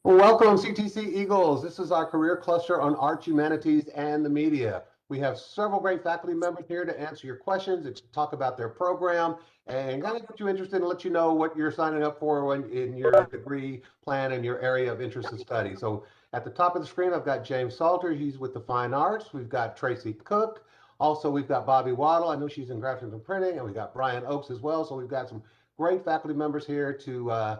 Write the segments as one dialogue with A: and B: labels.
A: Welcome, CTC Eagles. This is our career cluster on arts, humanities, and the media. We have several great faculty members here to answer your questions, to talk about their program, and kind of get you interested and let you know what you're signing up for in your degree plan and your area of interest and study. So at the top of the screen, I've got James Salter. He's with the Fine Arts. We've got Tracy Cook. Also, we've got Bobby Waddle. I know she's in graphics and printing, and we've got Brian Oakes as well. So we've got some great faculty members here to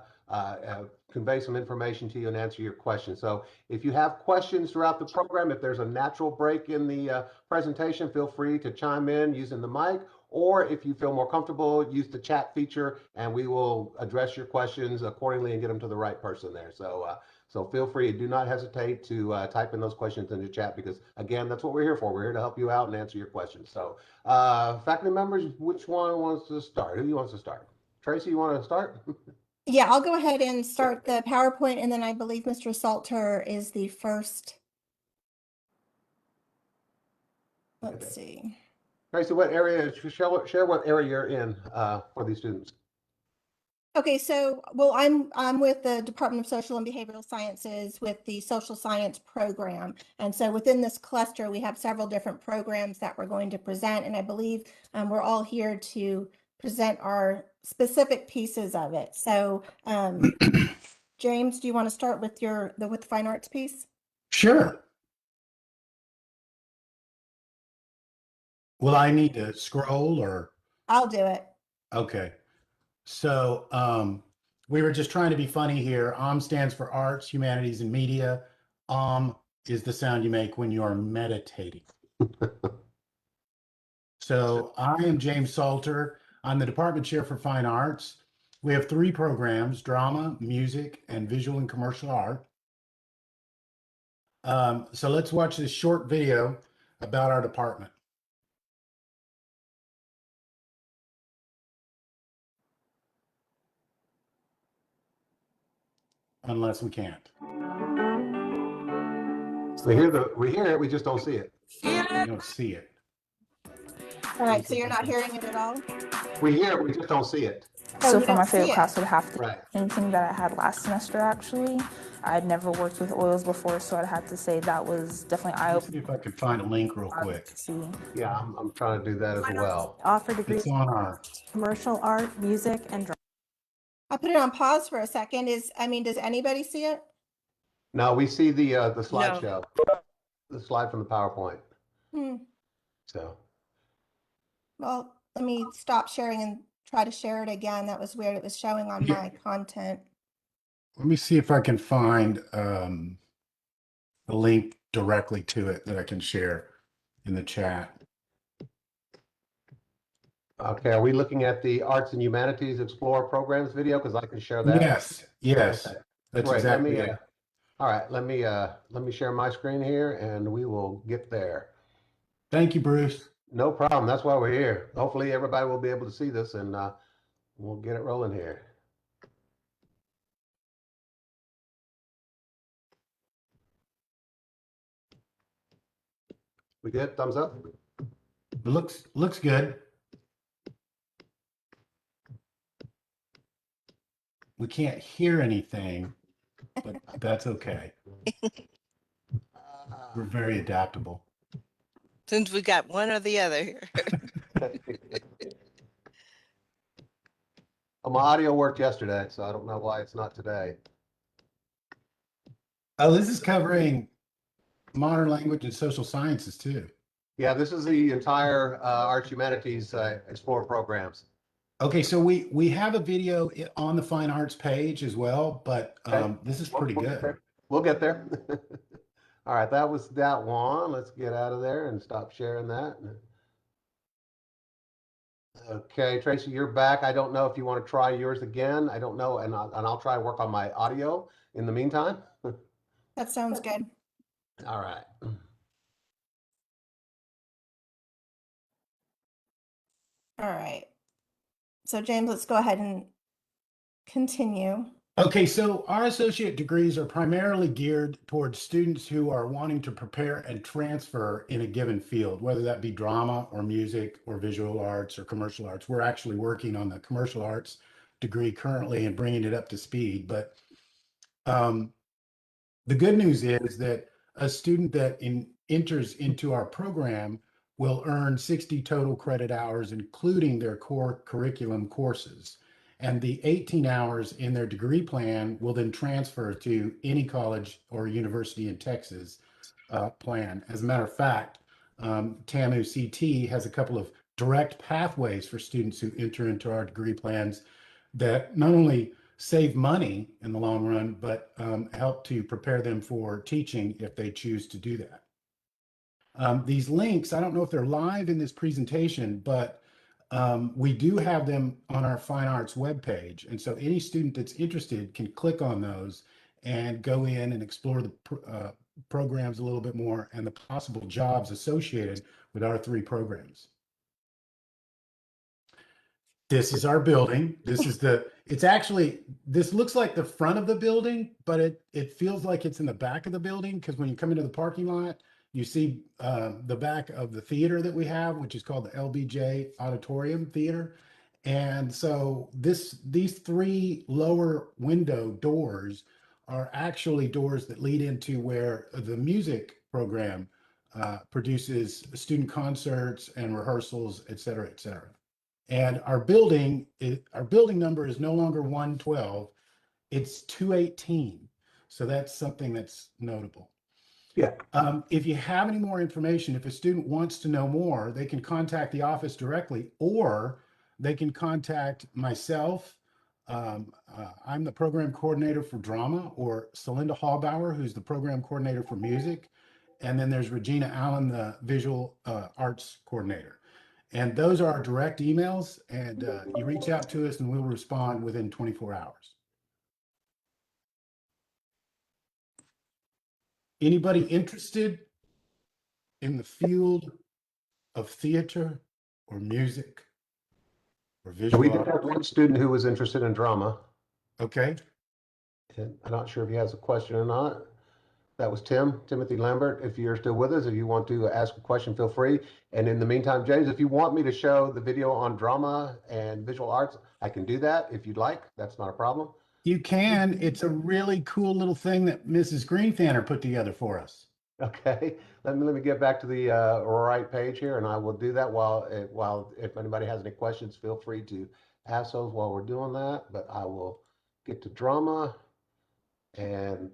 A: convey some information to you and answer your questions. So if you have questions throughout the program, if there's a natural break in the presentation, feel free to chime in using the mic, or if you feel more comfortable, use the chat feature and we will address your questions accordingly and get them to the right person there. So feel free, do not hesitate to type in those questions in the chat because again, that's what we're here for. We're here to help you out and answer your questions. So faculty members, which one wants to start? Who wants to start? Tracy, you want to start?
B: Yeah, I'll go ahead and start the PowerPoint, and then I believe Mr. Salter is the first. Let's see.
A: Tracy, what area, share what area you're in for these students.
B: Okay, so, well, I'm with the Department of Social and Behavioral Sciences with the Social Science program. And so within this cluster, we have several different programs that we're going to present. And I believe we're all here to present our specific pieces of it. So James, do you want to start with with the fine arts piece?
C: Sure. Will I need to scroll or?
B: I'll do it.
C: Okay. So we were just trying to be funny here. stands for Arts, Humanities, and Media. Is the sound you make when you are meditating. So I am James Salter. I'm the Department Chair for Fine Arts. We have 3 programs: drama, music, and visual and commercial art. So let's watch this short video about our department. Unless we can't.
A: We hear it, we just don't see it.
C: We don't see it.
B: All right, so you're not hearing it at all?
A: We hear it, we just don't see it.
D: So for my favorite class would have to
A: Right.
D: anything that I had last semester actually. I'd never worked with oils before, so I'd have to say that was definitely
C: Let's
D: eye-opening.
C: see if I can find a link real quick.
D: See.
A: Yeah, I'm trying to do that as well.
E: Offer degrees
C: It's on our.
E: commercial art, music, and drama.
B: I'll put it on pause for a second. Does anybody see it?
A: No, we see the slideshow, the slide from the PowerPoint. So.
B: Well, let me stop sharing and try to share it again. That was weird. It was showing on my content.
C: Let me see if I can find a link directly to it that I can share in the chat.
A: Okay, are we looking at the Arts and Humanities Explorer Programs video? Because I can share that.
C: Yes,
A: Okay.
C: that's
A: Great.
C: exactly it.
A: All right, let me share my screen here and we will get there.
C: Thank you, Bruce.
A: No problem. That's why we're here. Hopefully everybody will be able to see this and we'll get it rolling here. We good? Thumbs up?
C: Looks good. We can't hear anything, but that's okay. We're very adaptable.
F: Since we got one or the other here.
A: Well, my audio worked yesterday, so I don't know why it's not today.
C: Oh, this is covering modern language and social sciences too.
A: Yeah, this is the entire Arts Humanities Explorer programs.
C: Okay, so we have a video on the Fine Arts page as well, but this is pretty good.
A: We'll get there. All right, that was that one. Let's get out of there and stop sharing that. Okay, Tracy, you're back. I don't know if you want to try yours again. I don't know, and I'll try to work on my audio in the meantime.
B: That sounds good.
A: All right.
B: All right. So James, let's go ahead and continue.
C: Okay, so our associate degrees are primarily geared towards students who are wanting to prepare and transfer in a given field, whether that be drama or music or visual arts or commercial arts. We're actually working on the commercial arts degree currently and bringing it up to speed, but The good news is that a student that enters into our program will earn 60 total credit hours, including their core curriculum courses. And the 18 hours in their degree plan will then transfer to any college or university in Texas plan. As a matter of fact, TAMU CT has a couple of direct pathways for students who enter into our degree plans that not only save money in the long run, but help to prepare them for teaching if they choose to do that. These links, I don't know if they're live in this presentation, but we do have them on our Fine Arts webpage. And so any student that's interested can click on those and go in and explore the programs a little bit more and the possible jobs associated with our 3 programs. This is our building. This is this looks like the front of the building, but it feels like it's in the back of the building, because when you come into the parking lot, you see the back of the theater that we have, which is called the LBJ Auditorium Theater. And so these 3 lower window doors are actually doors that lead into where the music program produces student concerts and rehearsals, et cetera, et cetera. And our building number is no longer 112, it's 218. So that's something that's notable.
A: Yeah.
C: If you have any more information, if a student wants to know more, they can contact the office directly, or they can contact myself. I'm the program coordinator for drama, or Celinda Hallbauer, who's the program coordinator for music. And then there's Regina Allen, the visual arts coordinator. And those are our direct emails, and you reach out to us and we'll respond within 24 hours. Anybody interested in the field of theater or music or
A: We
C: visual
A: did
C: art?
A: have one student who was interested in drama.
C: Okay.
A: And I'm not sure if he has a question or not. That was Timothy Lambert. If you're still with us, if you want to ask a question, feel free. And in the meantime, James, if you want me to show the video on drama and visual arts, I can do that if you'd like. That's not a problem.
C: You can. It's a really cool little thing that Mrs. Greenfanner put together for us.
A: Okay, let me get back to the right page here, and I will do that while if anybody has any questions, feel free to ask those while we're doing that. But I will get to drama, and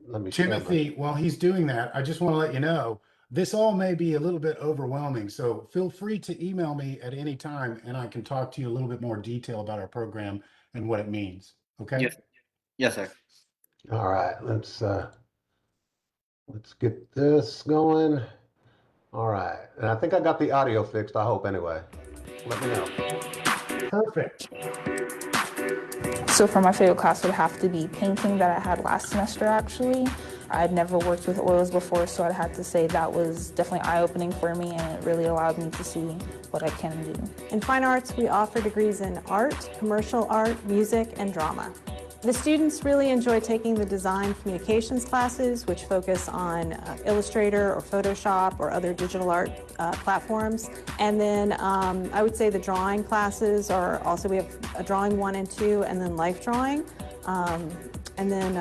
A: let me share my.
C: Timothy, while he's doing that, I just want to let you know, this all may be a little bit overwhelming. So feel free to email me at any time and I can talk to you a little bit more detail about our program and what it means. Okay?
G: Yes. Yes, sir.
A: All right, let's get this going. All right, and I think I got the audio fixed. I hope anyway. Let me know.
C: Perfect.
D: So for my favorite class would have to be painting that I had last semester, actually. I'd never worked with oils before, so I'd have to say that was definitely eye-opening for me, and it really allowed me to see what I can do.
E: In fine arts, we offer degrees in art, commercial art, music, and drama. The students really enjoy taking the design communications classes, which focus on Illustrator or Photoshop or other digital art platforms. And then I would say the drawing classes are also, we have a drawing 1 and 2, and then life drawing. And then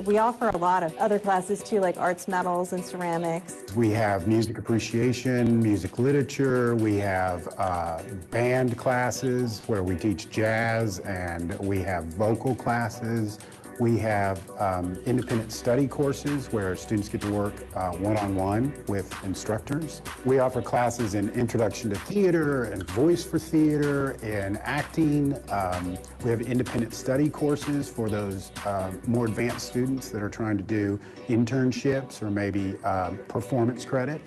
E: we offer a lot of other classes too, like arts metals and ceramics.
C: We have music appreciation, music literature. We have band classes where we teach jazz, and we have vocal classes. We have independent study courses where students get to work one-on-one with instructors. We offer classes in introduction to theater and voice for theater and acting. We have independent study courses for those more advanced students that are trying to do internships or maybe performance credit.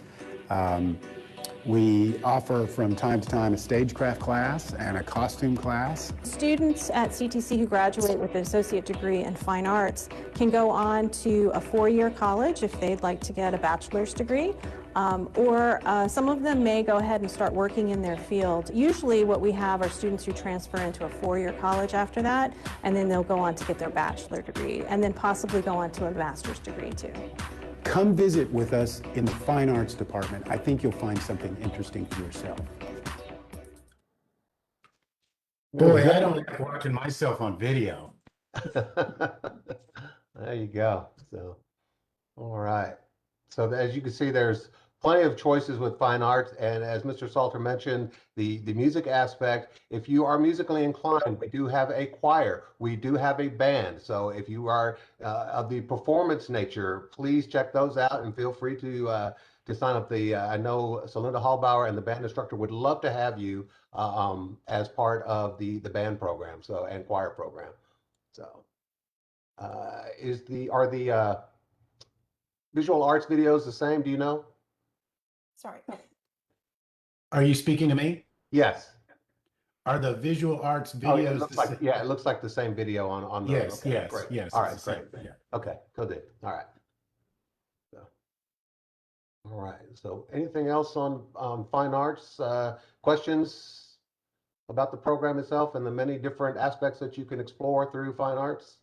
C: We offer from time to time a stagecraft class and a costume class.
E: Students at CTC who graduate with an associate degree in fine arts can go on to a 4-year college if they'd like to get a bachelor's degree. Or some of them may go ahead and start working in their field. Usually what we have are students who transfer into a 4-year college after that, and then they'll go on to get their bachelor degree, and then possibly go on to a master's degree too.
C: Come visit with us in the Fine Arts Department. I think you'll find something interesting for yourself. Boy, I don't like watching myself on video.
A: There you go. So All right. So as you can see, there's plenty of choices with fine arts. And as Mr. Salter mentioned, the music aspect, if you are musically inclined, we do have a choir, we do have a band. So if you are of the performance nature, please check those out and feel free to sign up. I know Celinda Hallbauer and the band instructor would love to have you as part of the band program, so and choir program. So are the visual arts videos the same? Do you know?
B: Sorry.
C: Are you speaking to me?
A: Yes.
C: Are the visual arts
A: Oh, yeah,
C: videos
A: it looks like the same video on those.
C: Yes,
A: Okay,
C: yes,
A: great.
C: yes,
A: All
C: it's
A: right,
C: the
A: great.
C: same. Yeah.
A: Okay, good. All right. So, all right. So anything else on fine arts? Questions about the program itself and the many different aspects that you can explore through fine arts?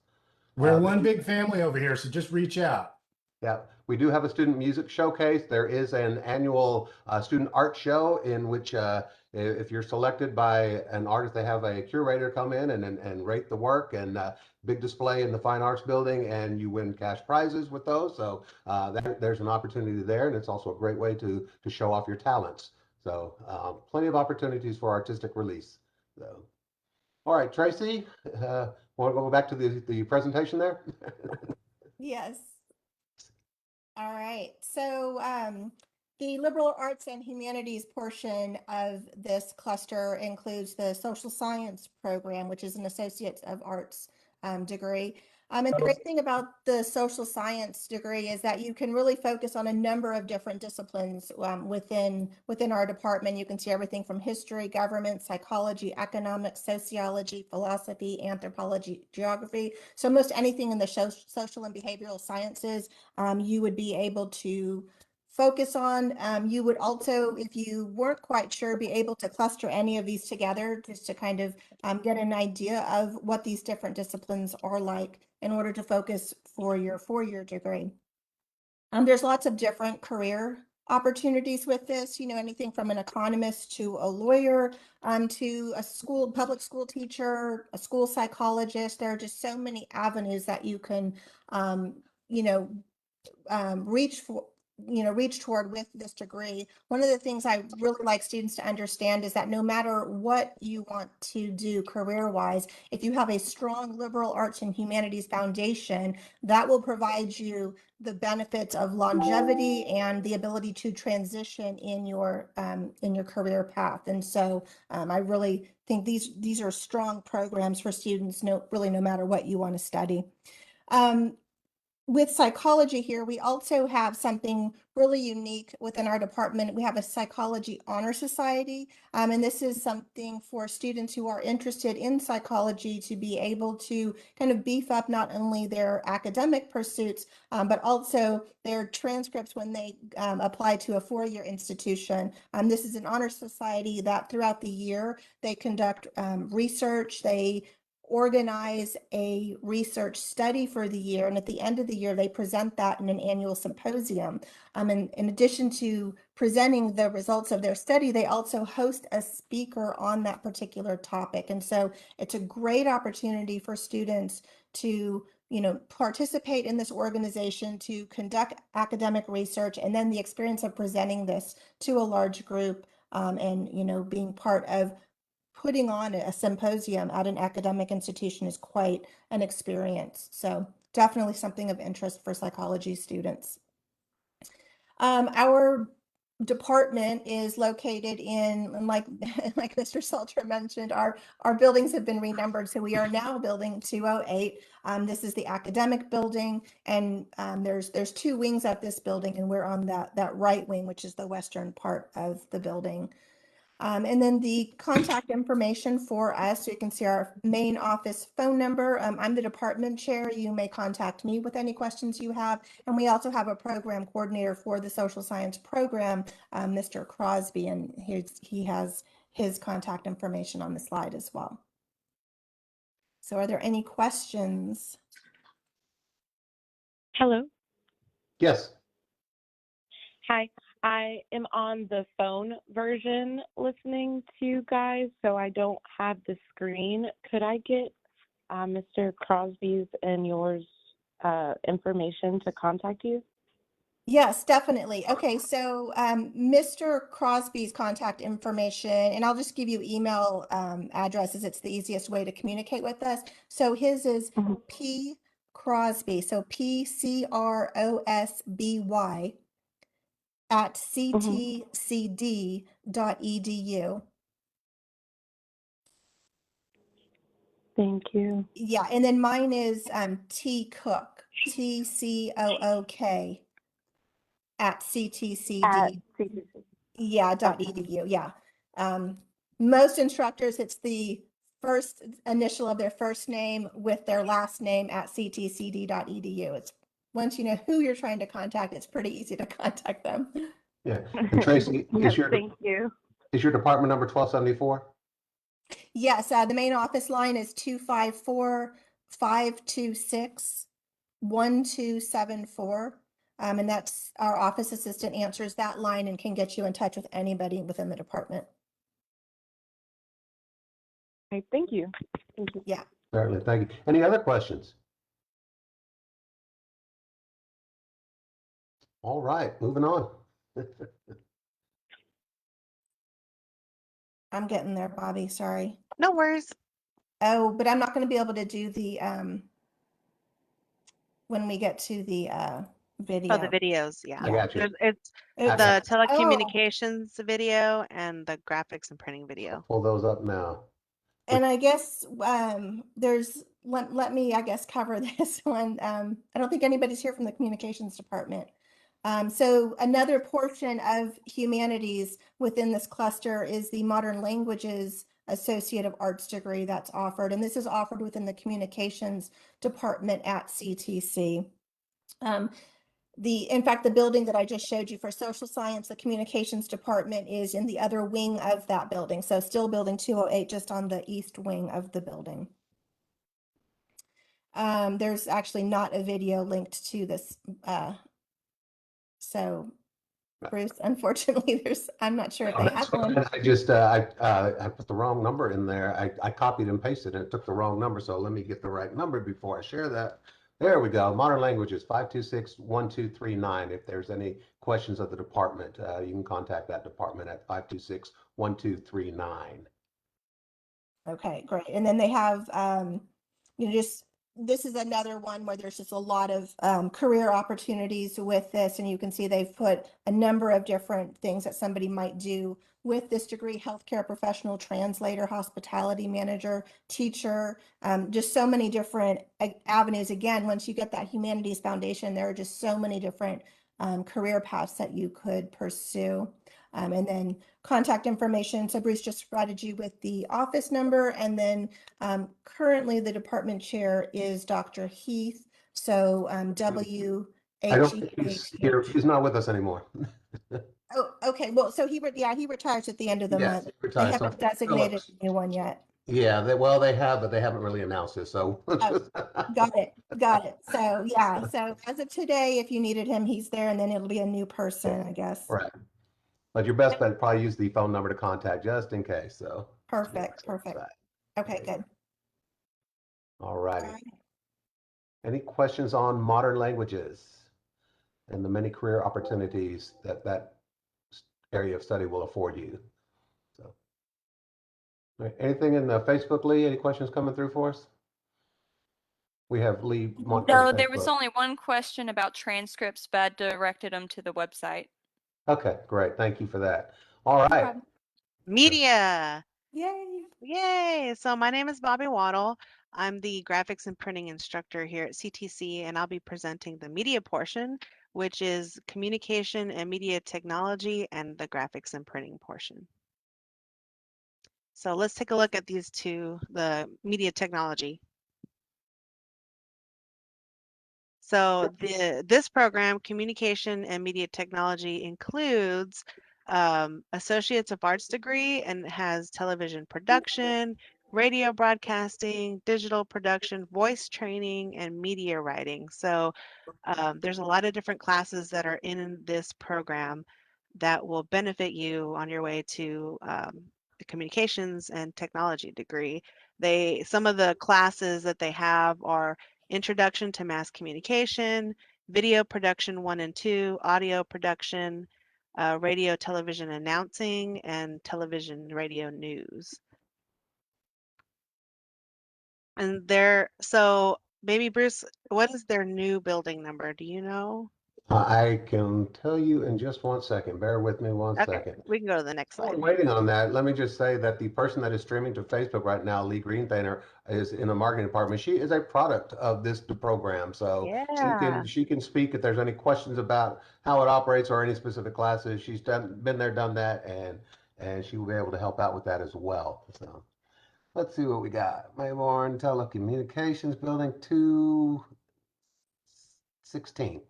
C: We're one big family over here, so just reach out.
A: Yeah, we do have a student music showcase. There is an annual student art show in which if you're selected by an artist, they have a curator come in and rate the work, and big display in the Fine Arts Building, and you win cash prizes with those. So there's an opportunity there, and it's also a great way to show off your talents. So plenty of opportunities for artistic release. So, all right, Tracy, want to go back to the presentation there?
B: Yes. All right. So the liberal arts and humanities portion of this cluster includes the social science program, which is an Associate of Arts degree. And the great thing about the social science degree is that you can really focus on a number of different disciplines within our department. You can see everything from history, government, psychology, economics, sociology, philosophy, anthropology, geography. So most anything in the social and behavioral sciences you would be able to focus on. You would also, if you weren't quite sure, be able to cluster any of these together just to kind of get an idea of what these different disciplines are like in order to focus for your four-year degree. There's lots of different career opportunities with this, anything from an economist to a lawyer, to a public school teacher, a school psychologist. There are just so many avenues that you can, you know, reach for reach toward with this degree. One of the things I really like students to understand is that no matter what you want to do career-wise, if you have a strong liberal arts and humanities foundation, that will provide you the benefits of longevity and the ability to transition in your career path. And so I really think these are strong programs for students, no matter what you want to study. With psychology here, we also have something really unique within our department. We have a psychology honor society, and this is something for students who are interested in psychology to be able to kind of beef up not only their academic pursuits, but also their transcripts when they apply to a four-year institution. This is an honor society that throughout the year they conduct research, they organize a research study for the year, and at the end of the year they present that in an annual symposium. And in addition to presenting the results of their study, they also host a speaker on that particular topic. And so it's a great opportunity for students to participate in this organization, to conduct academic research, and then the experience of presenting this to a large group, and being part of putting on a symposium at an academic institution is quite an experience. So definitely something of interest for psychology students. Our department is located in, like Mr. Salter mentioned, our buildings have been renumbered. So we are now building 208. This is the academic building, and there's two wings of this building, and we're on that right wing, which is the western part of the building. And then the contact information for us, so you can see our main office phone number. I'm the department chair. You may contact me with any questions you have. And we also have a program coordinator for the social science program, Mr. Crosby, and he has his contact information on the slide as well. So are there any questions?
G: Hello.
A: Yes.
G: Hi. I am on the phone version listening to you guys, so I don't have the screen. Could I get Mr. Crosby's and yours information to contact you?
B: Yes, definitely. Okay, so Mr. Crosby's contact information, and I'll just give you email addresses. It's the easiest way to communicate with us. So his is
G: Mhm.
B: P Crosby, so PCROSBY at
G: Mhm.
B: ctcd.edu.
G: Thank you.
B: Yeah, and then mine is T Cook, TCOOK at
G: At
B: CTCD.
G: CTC.
B: Yeah,
G: Okay.
B: .edu, yeah. Um, Most instructors, it's the first initial of their first name with their last name at ctcd.edu. It's once you know who you're trying to contact, it's pretty easy to contact them.
A: Yeah. And Tracy,
G: Yes, thank you.
A: is your department number 1274?
B: Yes, the main office line is 254-526-1274. And that's our office assistant answers that line and can get you in touch with anybody within the department.
G: Okay, thank you. Thank you.
B: Yeah.
A: Certainly, thank you. Any other questions? All right, moving on.
B: I'm getting there, Bobby, sorry.
H: No worries.
B: Oh, but I'm not going to be able to do the when we get to the
H: Oh, the
B: video.
H: videos. Yeah.
A: I got you.
H: It's
A: I
B: Oops.
H: the
A: got
B: Oh,
H: telecommunications video and the graphics and printing
A: I'll
H: video.
A: pull those up now.
B: and I guess there's let me I guess cover this one. I don't think anybody's here from the communications department. So another portion of humanities within this cluster is the modern languages associate of arts degree that's offered, and this is offered within the communications department at CTC. In fact, the building that I just showed you for social science, the communications department is in the other wing of that building. So still building 208, just on the east wing of the building. There's actually not a video linked to this. So Bruce, unfortunately, I'm not sure if
A: Oh,
B: they
A: that's
B: have one.
A: fine. I put the wrong number in there. I copied and pasted and it took the wrong number. So let me get the right number before I share that. There we go. Modern Languages, 526-1239. If there's any questions of the department, you can contact that department at 526-1239.
B: Okay, great. And then they have, just this is another one where there's just a lot of career opportunities with this, and you can see they've put a number of different things that somebody might do with this degree: healthcare professional, translator, hospitality manager, teacher, just so many different avenues. Again, once you get that humanities foundation, there are just so many different career paths that you could pursue. And then contact information. So Bruce just provided you with the office number, and then currently the department chair is Dr. Heath. So
A: I don't think he's here.
B: WHEATH.
A: He's not with us anymore.
B: Oh, okay. Well, so he retires at the end of the
A: Yes,
B: month.
A: he
B: They
A: retired. So
B: haven't designated
A: Phillips.
B: a new one yet.
A: Yeah, well, they have, but they haven't really announced it. So
B: Oh, got it. Got it. So yeah. So as of today, if you needed him, he's there, and then it'll be a new person, I guess.
A: right. But your best bet, probably use the phone number to contact just in case. So
B: Perfect. Perfect. Okay, good.
A: All righty. Any questions on modern languages and the many career opportunities that that area of study will afford you? So, all right, anything in the Facebook, Lee? Any questions coming through for us? We have Lee monitoring
I: No, there was
A: Facebook.
I: only one question about transcripts, but I directed them to the website.
A: Okay, great. Thank you for that. All
B: No
A: right.
B: problem.
H: Media.
B: Yay.
H: Yay. So my name is Bobby Waddle. I'm the graphics and printing instructor here at CTC, and I'll be presenting the media portion, which is communication and media technology, and the graphics and printing portion. So let's take a look at these two, the media technology. So this program, Communication and Media Technology, includes Associates of Arts degree and has television production, radio broadcasting, digital production, voice training, and media writing. So there's a lot of different classes that are in this program that will benefit you on your way to the communications and technology degree. Some of the classes that they have are Introduction to Mass Communication, video production 1 and 2, audio production, radio, television announcing, and television, radio news. And so maybe Bruce, what is their new building number? Do you know?
A: I can tell you in just 1 second. Bear with me one
H: Okay,
A: second.
H: we can go to the next
A: While
H: slide.
A: we're waiting on that, let me just say that the person that is streaming to Facebook right now, Lee Greenthaner, is in the marketing department. She is a product of this program, so
H: Yeah.
A: she can speak if there's any questions about how it operates or any specific classes. She's been there, done that, and she will be able to help out with that as well. So let's see what we got. Mayborn Telecommunications Building 216.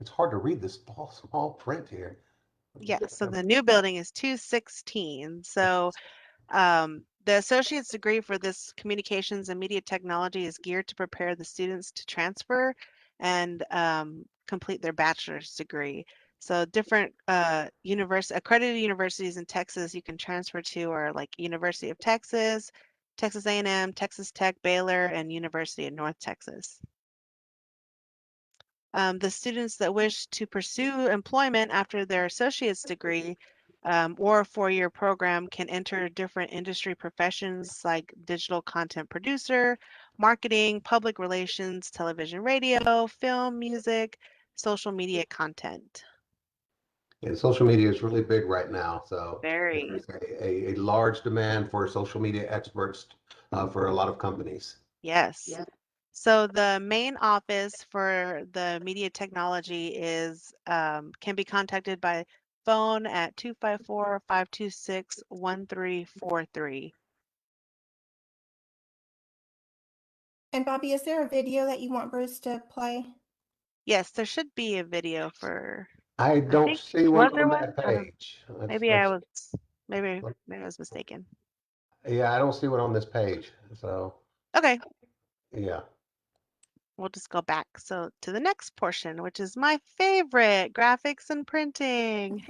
A: It's hard to read this small print here.
H: Yeah, so the new building is 216. So the associate's degree for this communications and media technology is geared to prepare the students to transfer and complete their bachelor's degree. So different accredited universities in Texas you can transfer to are like University of Texas, Texas A&M, Texas Tech, Baylor, and University of North Texas. The students that wish to pursue employment after their associate's degree or a 4-year program can enter different industry professions like digital content producer, marketing, public relations, television, radio, film, music, social media content.
A: And social media is really big right now. So
H: Very.
A: there's a large demand for social media experts for a lot of companies.
H: Yes. So the main office for the media technology is can be contacted by phone at 254-526-1343.
B: And Bobby, is there a video that you want Bruce to play?
H: Yes, there should be a video for.
A: I don't
H: think-
A: see
H: was
A: one
H: there
A: on
H: one?
A: that
H: I don't-
A: page.
H: Maybe I was mistaken.
A: Yeah, I don't see one on this page. So
H: Okay,
A: yeah.
H: we'll just go back. So to the next portion, which is my favorite, graphics and printing.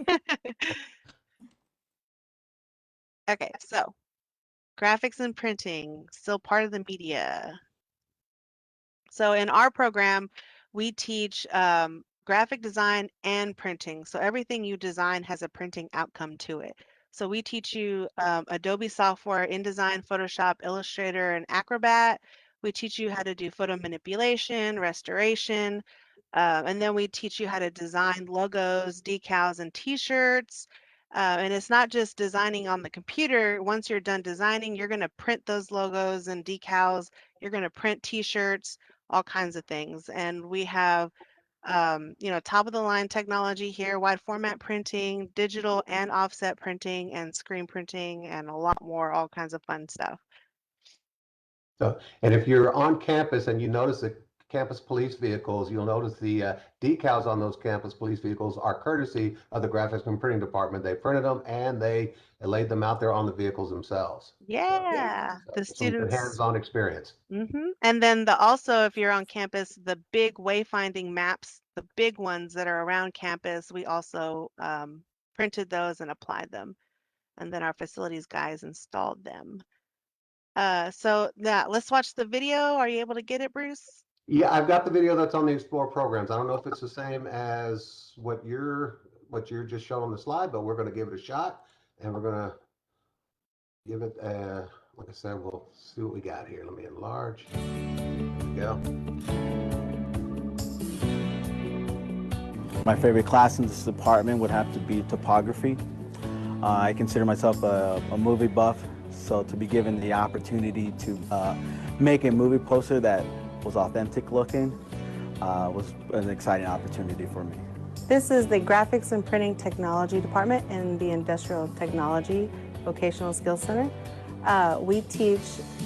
H: Okay, so graphics and printing, still part of the media. So in our program, we teach graphic design and printing. So everything you design has a printing outcome to it. So we teach you Adobe software, InDesign, Photoshop, Illustrator, and Acrobat. We teach you how to do photo manipulation, restoration, and then we teach you how to design logos, decals, and t-shirts. And it's not just designing on the computer. Once you're done designing, you're going to print those logos and decals. You're going to print t-shirts, all kinds of things. And we have, top of the line technology here, wide format printing, digital and offset printing, and screen printing, and a lot more, all kinds of fun stuff.
A: So, and if you're on campus and you notice the campus police vehicles, you'll notice the decals on those campus police vehicles are courtesy of the graphics and printing department. They printed them and they laid them out there on the vehicles themselves.
H: Yeah,
A: So,
H: the
A: some good
H: students.
A: hands-on experience.
H: And then also, if you're on campus, the big wayfinding maps, the big ones that are around campus, we also printed those and applied them. And then our facilities guys installed them. So yeah, let's watch the video. Are you able to get it, Bruce?
A: Yeah, I've got the video that's on the Explore programs. I don't know if it's the same as what you're just showing on the slide, but we're going to give it a shot and we're going to give it like I said, we'll see what we got here. Let me enlarge. There we go.
J: My favorite class in this department would have to be topography. I consider myself a movie buff, so to be given the opportunity to make a movie poster that was authentic looking was an exciting opportunity for me.
E: This is the Graphics and Printing Technology Department in the Industrial Technology Vocational Skills Center. We teach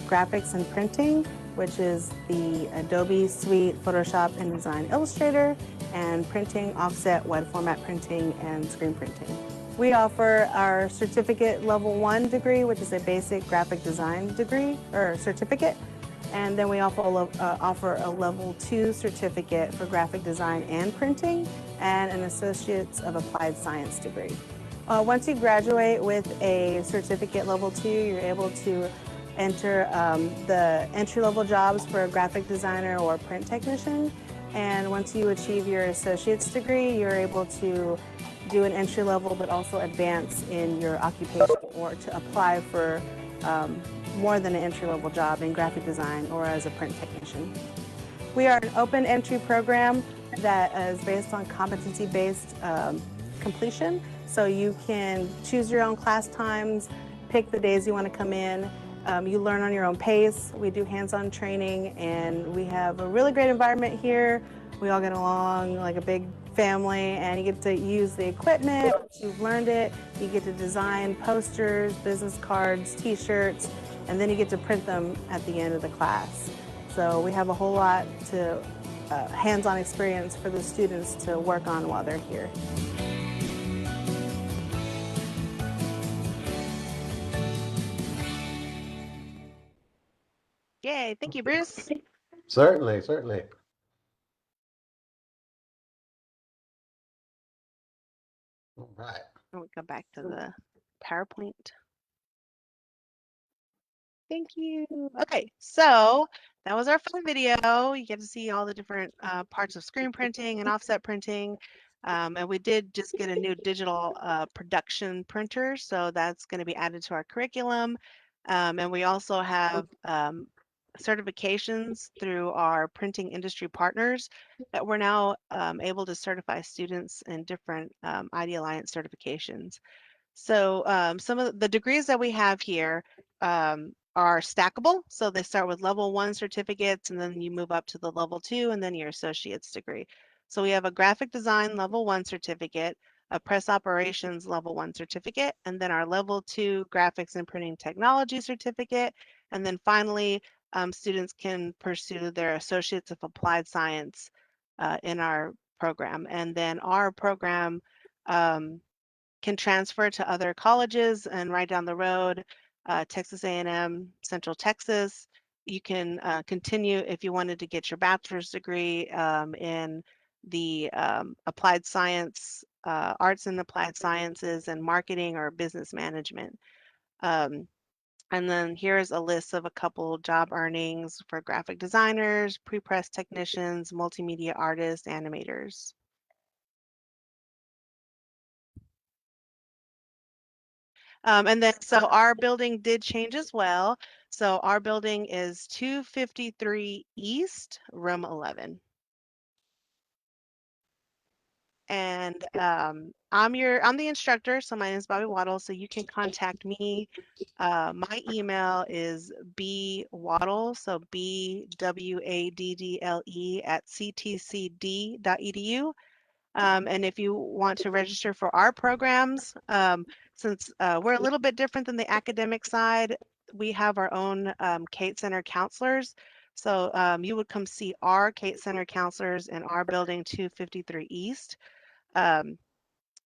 E: graphics and printing, which is the Adobe Suite, Photoshop, InDesign, Illustrator, and printing, offset, wide format printing, and screen printing. We offer our certificate level 1 degree, which is a basic graphic design degree or certificate. And then we offer a level 2 certificate for graphic design and printing, and an Associates of Applied Science degree. Once you graduate with a certificate level 2, you're able to enter the entry-level jobs for a graphic designer or print technician. And once you achieve your associate's degree, you're able to do an entry level but also advance in your occupation or to apply for more than an entry level job in graphic design or as a print technician. We are an open entry program that is based on competency-based completion. So you can choose your own class times, pick the days you want to come in. You learn on your own pace. We do hands-on training, and we have a really great environment here. We all get along like a big family, and you get to use the equipment. Once you've learned it, you get to design posters, business cards, t-shirts, and then you get to print them at the end of the class. So we have a whole lot to hands-on experience for the students to work on while they're here.
H: Yay, thank you, Bruce.
A: Certainly, certainly. All right.
H: And we go back to the PowerPoint. Thank you. Okay, so that was our fun video. You get to see all the different parts of screen printing and offset printing. And we did just get a new digital production printer, so that's going to be added to our curriculum. And we also have certifications through our printing industry partners that we're now able to certify students in different ID Alliance certifications. So some of the degrees that we have here are stackable. So they start with level 1 certificates, and then you move up to the level 2 and then your associate's degree. So we have a graphic design level 1 certificate, a press operations level 1 certificate, and then our level 2 graphics and printing technology certificate. And then finally, students can pursue their associates of applied science in our program. And then our program can transfer to other colleges, and right down the road, Texas A&M, Central Texas. You can continue if you wanted to get your bachelor's degree in the applied science, arts and applied sciences and marketing or business management. And then here's a list of a couple job earnings for graphic designers, pre-press technicians, multimedia artists, animators. And then, so our building did change as well. So our building is 253 East, room 11. And I'm the instructor, so my name is Bobby Waddle, so you can contact me. My email is bwaddle, so BWADDLE at ctcd.edu. And if you want to register for our programs, since we're a little bit different than the academic side, we have our own Kate Center counselors. So you would come see our Kate Center counselors in our building 253 East. And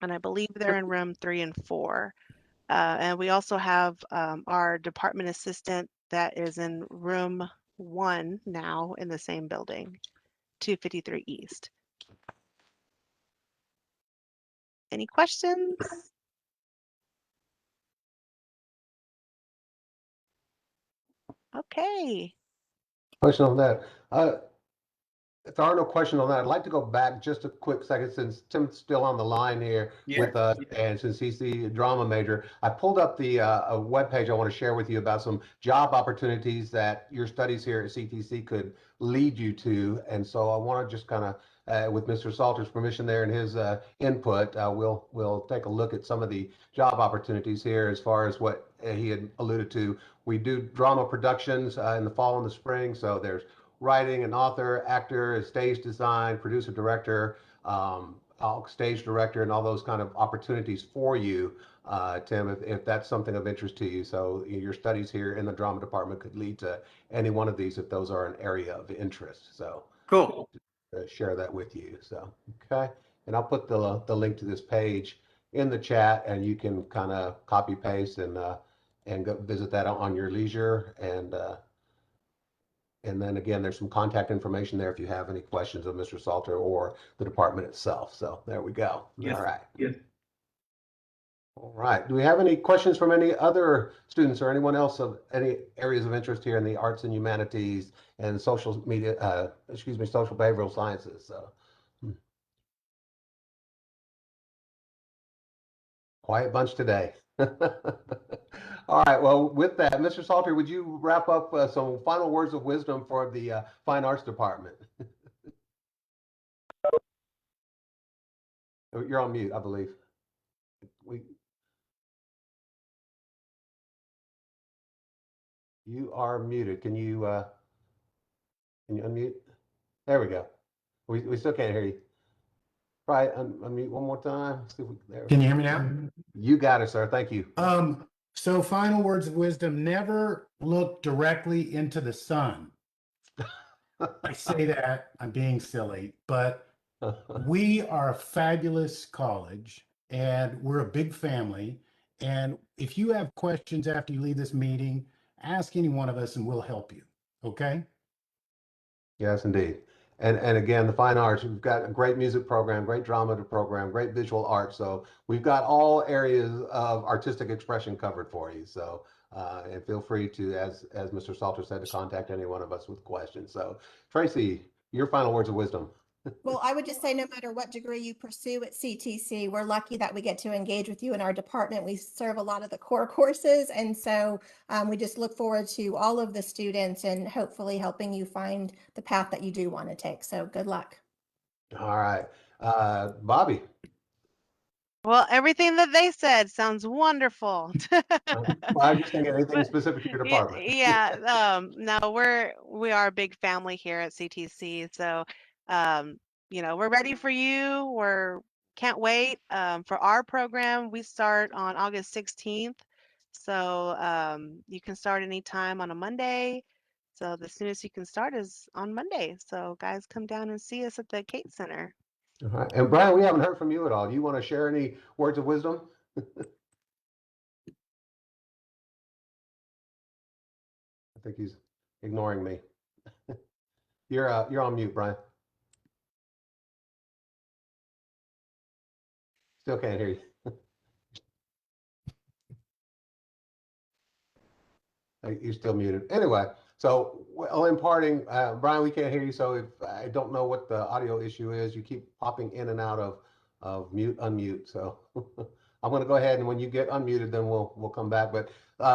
H: I believe they're in room 3 and 4. And we also have our department assistant that is in room 1 now in the same building, 253 East. Any questions? Okay.
A: Question on that. If there are no questions on that, I'd like to go back just a quick second since Tim's still on the line here with us, and since he's the drama major, I pulled up the a webpage I want to share with you about some job opportunities that your studies here at CTC could lead you to. And so I want to just kind of, with Mr. Salter's permission there and his input, we'll take a look at some of the job opportunities here as far as what he had alluded to. We do drama productions in the fall and the spring, so there's writing, an author, actor, stage design, producer, director, stage director, and all those kind of opportunities for you, Tim, if that's something of interest to you. So your studies here in the drama department could lead to any one of these if those are an area of interest. So
K: cool.
A: Share that with you. So, okay. And I'll put the link to this page in the chat, and you can kind of copy paste and go visit that on your leisure. And then again, there's some contact information there if you have any questions of Mr. Salter or the department itself. So there we go.
K: Yes.
A: All right.
K: Yes.
A: All right. Do we have any questions from any other students or anyone else of any areas of interest here in the arts and humanities and social media, social behavioral sciences? Quiet bunch today. All right. Well, with that, Mr. Salter, would you wrap up some final words of wisdom for the Fine Arts Department? You're on mute, I believe. You are muted. Can you unmute? There we go. We still can't hear you. Try unmute one more time. See if we, there.
C: Can you hear me now?
A: You got it, sir. Thank you.
C: So final words of wisdom, never look directly into the sun. I say that, I'm being silly, but we are a fabulous college and we're a big family. And if you have questions after you leave this meeting, ask any one of us and we'll help you. Okay?
A: Yes, indeed. And again, the fine arts, we've got a great music program, great drama program, great visual arts. So we've got all areas of artistic expression covered for you. So and feel free to, as Mr. Salter said, to contact any one of us with questions. So Tracy, your final words of wisdom.
B: Well, I would just say no matter what degree you pursue at CTC, we're lucky that we get to engage with you in our department. We serve a lot of the core courses. And so we just look forward to all of the students and hopefully helping you find the path that you do want to take. So good luck.
A: All right. Bobby.
H: Well, everything that they said sounds wonderful.
A: I'm just thinking anything
H: But
A: specific to your department.
H: no, we are a big family here at CTC, so we're ready for you. Can't wait. For our program, we start on August 16th, so you can start anytime on a Monday. So the soonest you can start is on Monday. So guys, come down and see us at the Kate Center.
A: All right. And Brian, we haven't heard from you at all. Do you want to share any words of wisdom? I think he's ignoring me. You're on mute, Brian. Still can't hear you. You're still muted. Anyway, so well, in parting, Brian, we can't hear you. So if I don't know what the audio issue is, you keep popping in and out of mute, unmute. So I'm going to go ahead and when you get unmuted, then we'll come back. But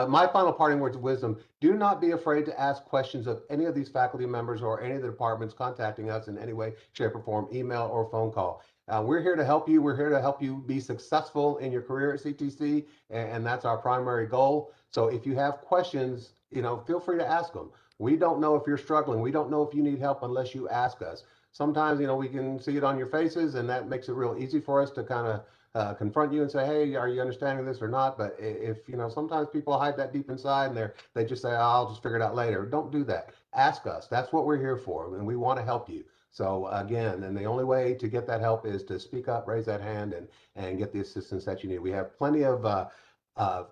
A: my final parting words of wisdom: do not be afraid to ask questions of any of these faculty members or any of the departments contacting us in any way, shape, or form, email or phone call. We're here to help you. We're here to help you be successful in your career at CTC, and that's our primary goal. So if you have questions, feel free to ask them. We don't know if you're struggling. We don't know if you need help unless you ask us. Sometimes, we can see it on your faces, and that makes it real easy for us to kind of confront you and say, hey, are you understanding this or not? But if, sometimes people hide that deep inside and they just say, oh, I'll just figure it out later. Don't do that. Ask us. That's what we're here for, and we want to help you. So again, and the only way to get that help is to speak up, raise that hand, and get the assistance that you need. We have plenty of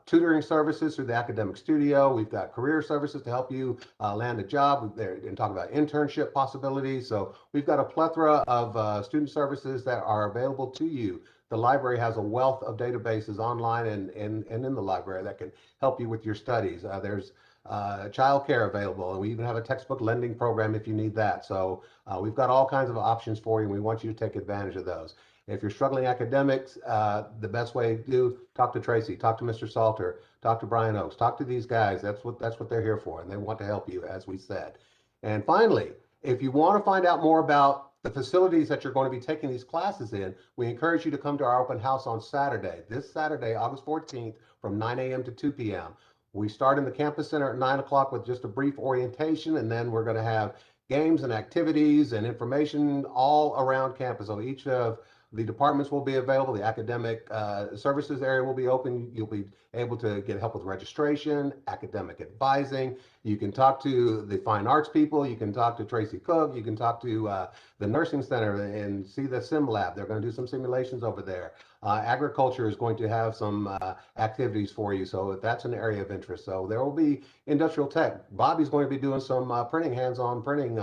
A: tutoring services through the academic studio. We've got career services to help you land a job and talk about internship possibilities. So we've got a plethora of student services that are available to you. The library has a wealth of databases online and in the library that can help you with your studies. There's childcare available, and we even have a textbook lending program if you need that. So we've got all kinds of options for you, and we want you to take advantage of those. If you're struggling academics, the best way to do, talk to Tracy, talk to Mr. Salter, talk to Brian Oakes, talk to these guys. That's what they're here for, and they want to help you, as we said. And finally, if you want to find out more about the facilities that you're going to be taking these classes in, we encourage you to come to our open house on Saturday, this Saturday, August 14th, from 9 a.m. to 2 p.m. We start in the campus center at 9 o'clock with just a brief orientation, and then we're going to have games and activities and information all around campus. So each of the departments will be available. The academic services area will be open. You'll be able to get help with registration, academic advising, You can talk to the fine arts people. You can talk to Tracy Cook. You can talk to the nursing center and see the sim lab. They're going to do some simulations over there. Agriculture is going to have some activities for you. So if that's an area of interest. So there will be industrial tech. Bobby's going to be doing some printing, hands-on printing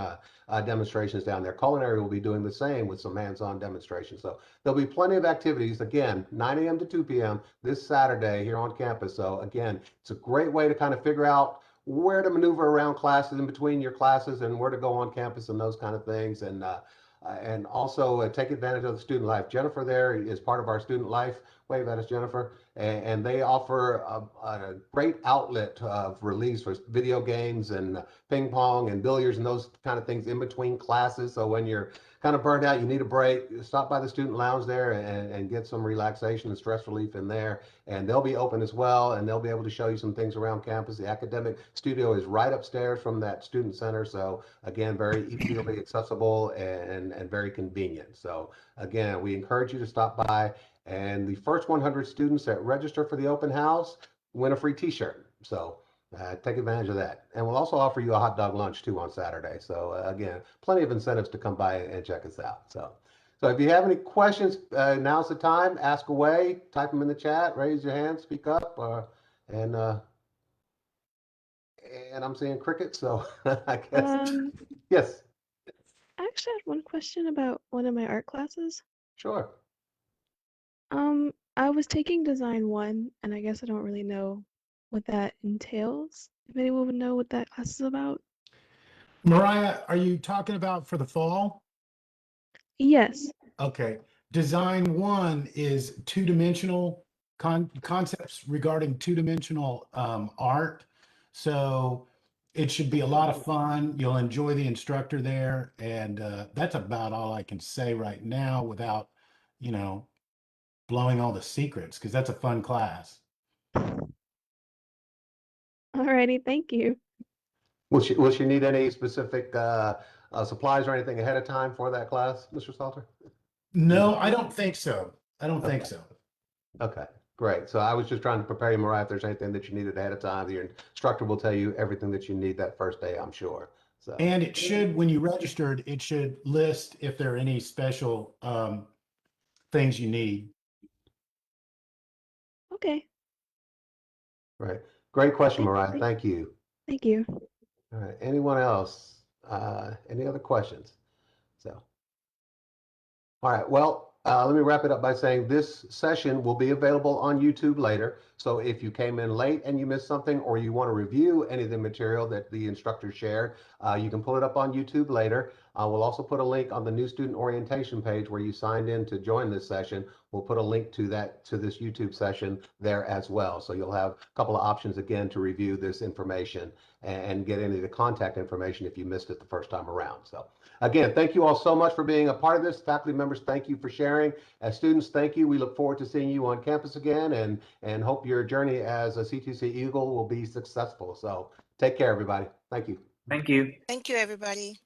A: demonstrations down there. Culinary will be doing the same with some hands-on demonstrations. So there'll be plenty of activities. Again, 9 a.m. to 2 p.m. this Saturday here on campus. So again, it's a great way to kind of figure out where to maneuver around classes, in between your classes, and where to go on campus and those kind of things. And also take advantage of the student life. Jennifer there is part of our student life. Wave at us, Jennifer. And they offer a great outlet of release for video games and ping pong and billiards and those kind of things in between classes. So when you're kind of burned out, you need a break, stop by the student lounge there and get some relaxation and stress relief in there. And they'll be open as well, and they'll be able to show you some things around campus. The academic studio is right upstairs from that student center. So again, very easily accessible and very convenient. So again, we encourage you to stop by. And the first 100 students that register for the open house win a free t-shirt. So take advantage of that. And we'll also offer you a hot dog lunch too on Saturday. So again, plenty of incentives to come by and check us out. So if you have any questions, now's the time. Ask away, type them in the chat, raise your hand, speak up, and I'm seeing cricket, so I guess. Yes,
K: I actually had one question about one of my art classes.
A: sure.
K: I was taking design 1, and I guess I don't really know what that entails. If anyone would know what that class is about.
C: Mariah, are you talking about for the fall?
K: Yes.
C: Okay. Design 1 is two-dimensional concepts regarding two-dimensional art. So it should be a lot of fun. You'll enjoy the instructor there. And that's about all I can say right now without, you know, blowing all the secrets, because that's a fun class.
K: Alrighty, thank you.
A: Will she need any specific supplies or anything ahead of time for that class, Mr. Salter?
C: No, I don't think so. I don't think so.
A: Okay, great. So I was just trying to prepare you, Mariah, if there's anything that you needed ahead of time. Your instructor will tell you everything that you need that first day, I'm sure. So.
C: And it should, when you registered, it should list if there are any special things you need.
K: Okay.
A: Right. Great question, Mariah. Thank you.
K: Thank you.
A: All right. Anyone else? Any other questions? So. All right. Well, let me wrap it up by saying this session will be available on YouTube later. So if you came in late and you missed something, or you want to review any of the material that the instructor shared, you can pull it up on YouTube later. We'll also put a link on the new student orientation page where you signed in to join this session. We'll put a link to this YouTube session there as well. So you'll have a couple of options again to review this information and get any of the contact information if you missed it the first time around. So again, thank you all so much for being a part of this. Faculty members, thank you for sharing. As students, thank you. We look forward to seeing you on campus again and hope your journey as a CTC Eagle will be successful. So take care, everybody. Thank you.
L: Thank you.
F: Thank you, everybody.